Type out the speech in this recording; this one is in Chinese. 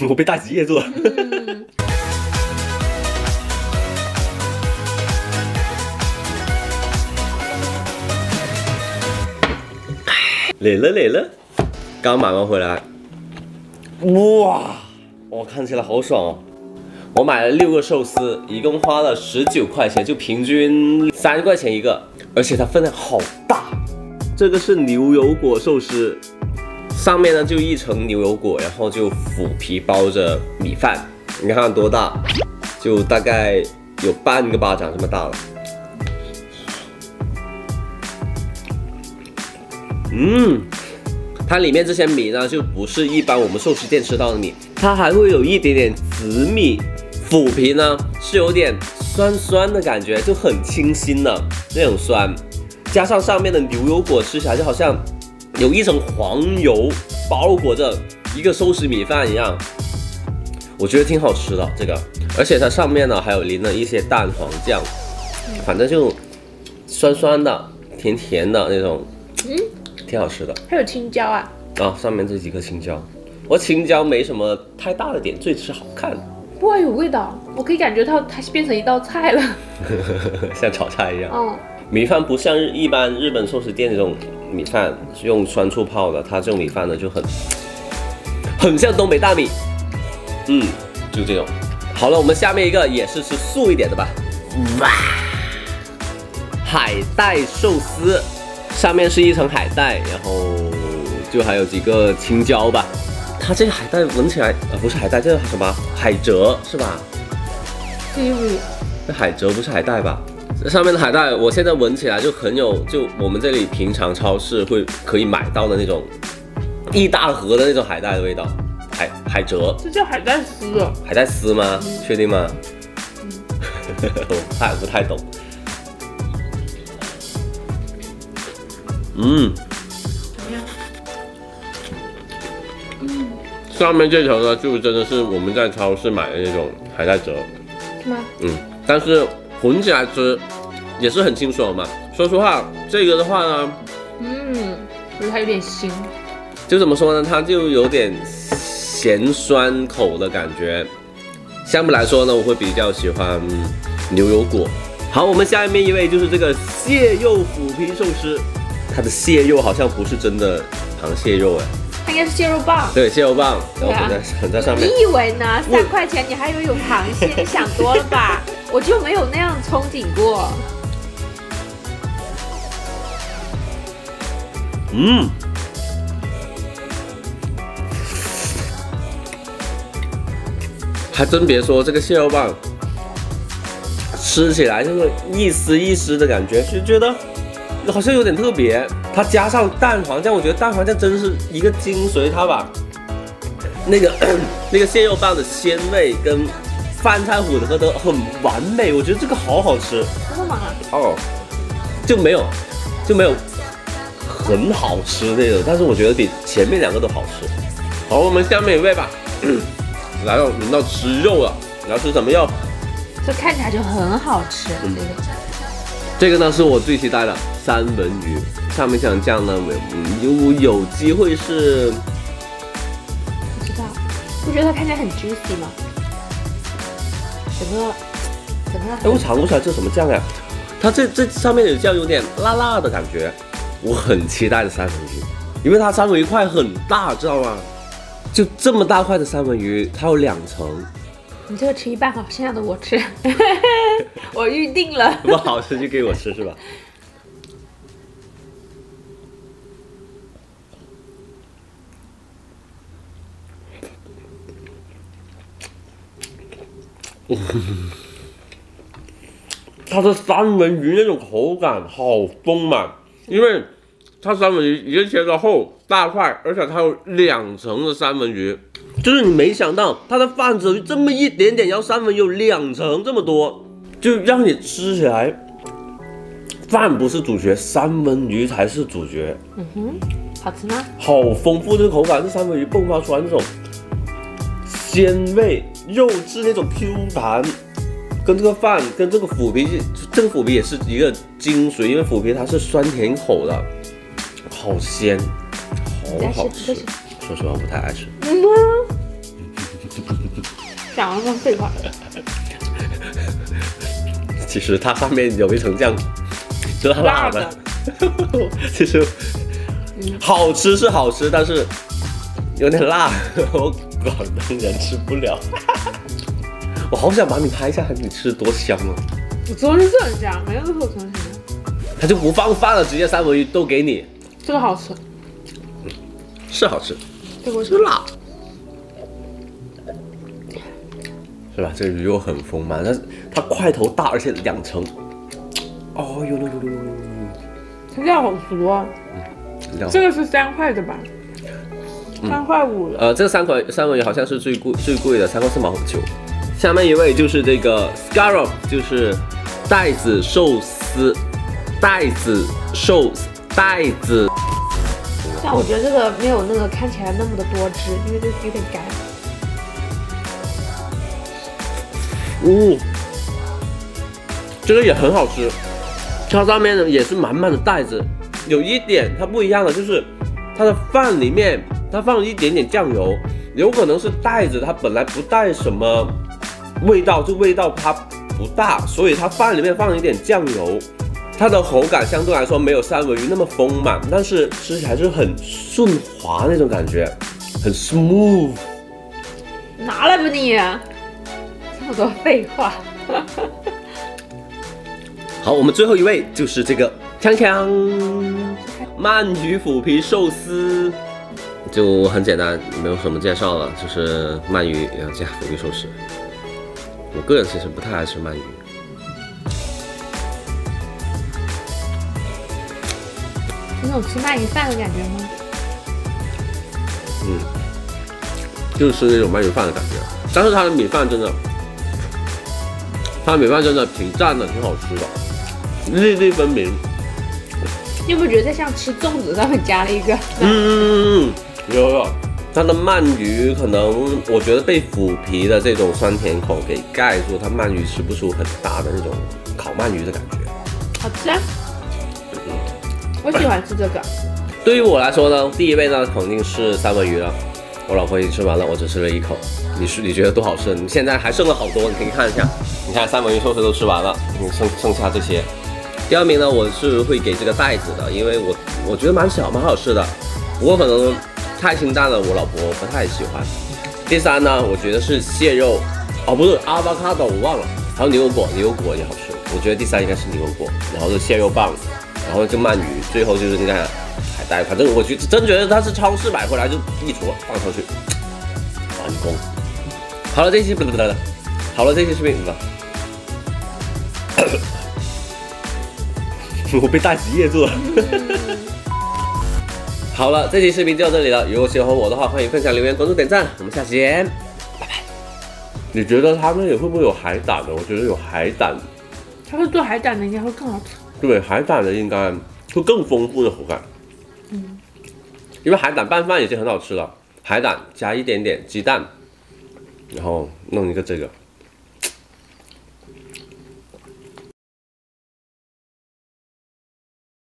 我被大吉噎住了。累了，刚买完回来，哇，看起来好爽哦！我买了6个寿司，一共花了19块钱，就平均3块钱一个，而且它分量好大。这个是牛油果寿司，上面呢就一层牛油果，然后就腐皮包着米饭，你看多大，就大概有半个巴掌这么大了。它里面这些米呢，就不是一般我们寿司店吃到的米，它还会有一点点紫米，腐皮呢是有点酸酸的感觉，就很清新的那种酸，加上上面的牛油果，吃起来就好像有一层黄油包裹着一个寿司米饭一样，我觉得挺好吃的这个，而且它上面呢还有淋了一些蛋黄酱，反正就酸酸的、甜甜的那种，挺好吃的。还有青椒啊！上面这几颗青椒，青椒没什么太大的点缀，只是好看。哇，有味道，我可以感觉到它变成一道菜了，像炒菜一样。米饭不像一般日本寿司店那种米饭是用酸醋泡的，它这种米饭呢就很像东北大米。就这种。好了，我们下面一个也是吃素一点的吧。哇，海带寿司。上面是一层海带，然后就还有几个青椒吧。它这个海带闻起来，不是海带，这是什么？海蜇是吧？这海蜇不是海带吧？这上面的海带，我现在闻起来就很有，就我们这里平常超市可以买到的那种一大盒的那种海带的味道。海蜇，这叫海带丝哦。海带丝吗？确定吗？我不太懂。怎么样？上面这条呢，就真的是我们在超市买的那种海带蜇，是吗？但是混起来吃也是很清爽嘛。说实话，这个的话呢，我觉得它有点腥，就怎么说呢，它就有点咸酸口的感觉。相比来说呢，我会比较喜欢牛油果。好，我们下面一位就是这个蟹肉腐皮寿司。它的蟹肉好像不是真的螃蟹肉它应该是蟹肉棒。对，蟹肉棒，然后混在上面。你以为呢？3块钱你还以为有螃蟹？你想多了吧？我就没有那样憧憬过。还真别说，这个蟹肉棒吃起来就是一丝一丝的感觉，就觉得好像有点特别。它加上蛋黄酱，我觉得蛋黄酱真是一个精髓，它把那个蟹肉棒的鲜味跟饭菜混合得很完美，我觉得这个好好吃。真的吗？就没有很好吃那种，但是我觉得比前面2个都好吃。好，我们下面一位吧。来了，轮到吃肉了，你要吃什么肉？这看起来就很好吃。这个呢是我最期待的三文鱼，上面这酱呢有机会是，不知道，不觉得它看起来很 juicy 吗？整个，我尝不出来这是什么酱呀？它这上面有酱，有点辣辣的感觉。我很期待的三文鱼，因为它三文鱼块很大，知道吗？就这么大块的三文鱼，它有2层。你这个吃一半好，剩下的我吃。我预定了。不好吃就给我吃是吧？它的三文鱼那种口感好丰满，因为它三文鱼一个切的厚大块，而且它有2层的三文鱼，就是你没想到它的饭只有这么一点点，然后三文鱼有2层这么多，就让你吃起来饭不是主角，三文鱼才是主角。好吃吗？好丰富的口感，这三文鱼迸发出来那种鲜味、肉质那种 Q 弹。跟这个饭跟这个腐皮，这个腐皮也是一个精髓，因为腐皮它是酸甜口的，好鲜，好好吃。说实话不太爱吃。讲了那么废话。其实它上面有一层酱，是辣的。其实好吃是好吃，但是有点辣，我广东人吃不了。我好想把你拍下来，你吃多香啊！我昨天是很香，没有任何东西。他就不放饭了，直接三文鱼都给你。这个好吃，是好吃，这个是辣，是吧？这个鱼肉很丰满，但是它块头大，而且2层。哦呦呦呦呦呦！它料好足啊。这个是3块的吧？3块5的。这个三文鱼好像是最贵的，3块4毛9。下面一位就是这个 scallop， 就是带子寿司，带子。但我觉得这个没有那个看起来那么的多汁，因为这个有点干。这个也很好吃，它上面呢也是满满的带子。有一点它不一样的就是它的饭里面它放了一点点酱油，有可能是带子它本来不带什么味道，这味道它不大，所以它饭里面放了一点酱油。它的口感相对来说没有三文鱼那么丰满，但是吃起来是很顺滑那种感觉，很 smooth。拿来吧你，这么多废话。好，我们最后一位就是这个锵锵鳗鱼腐皮寿司，就很简单，没有什么介绍了，就是鳗鱼要加腐皮寿司。我个人其实不太爱吃鳗鱼。有种吃鳗鱼饭的感觉吗？就是那种鳗鱼饭的感觉，但是它的米饭真的，挺赞的，挺好吃的，粒粒分明。你有没有觉得像吃粽子上面加了一个？有。它的鳗鱼可能我觉得被腐皮的这种酸甜口给盖住，它鳗鱼吃不出很大的那种烤鳗鱼的感觉。好吃啊！我喜欢吃这个。对于我来说呢，第一位呢肯定是三文鱼了。我老婆已经吃完了，我只吃了1口。你觉得多好吃？你现在还剩了好多，你可以看一下。你看三文鱼寿司都吃完了，你剩下这些。第2名呢，我是会给这个袋子的，因为我觉得蛮好吃的，不过可能太清淡了，我老婆不太喜欢。第3呢，我觉得是蟹肉，不是阿巴卡多，我忘了，还有牛油果也好吃。我觉得第3应该是牛油果，然后是蟹肉棒。然后就鳗鱼，最后就是你看海带，反正我真觉得它是超市买回来就一坨放上去，完工。好了，这期视频我被大吉噎住了。好了，这期视频就到这里了。如果喜欢我的话，欢迎分享、留言、关注、点赞。我们下期见，拜拜。你觉得他们也会不会有海胆的？我觉得有海胆。他会做海胆的，应该会更好吃。对，海胆的应该会更丰富的口感。因为海胆拌饭已经很好吃了，海胆加一点点鸡蛋，然后弄一个这个。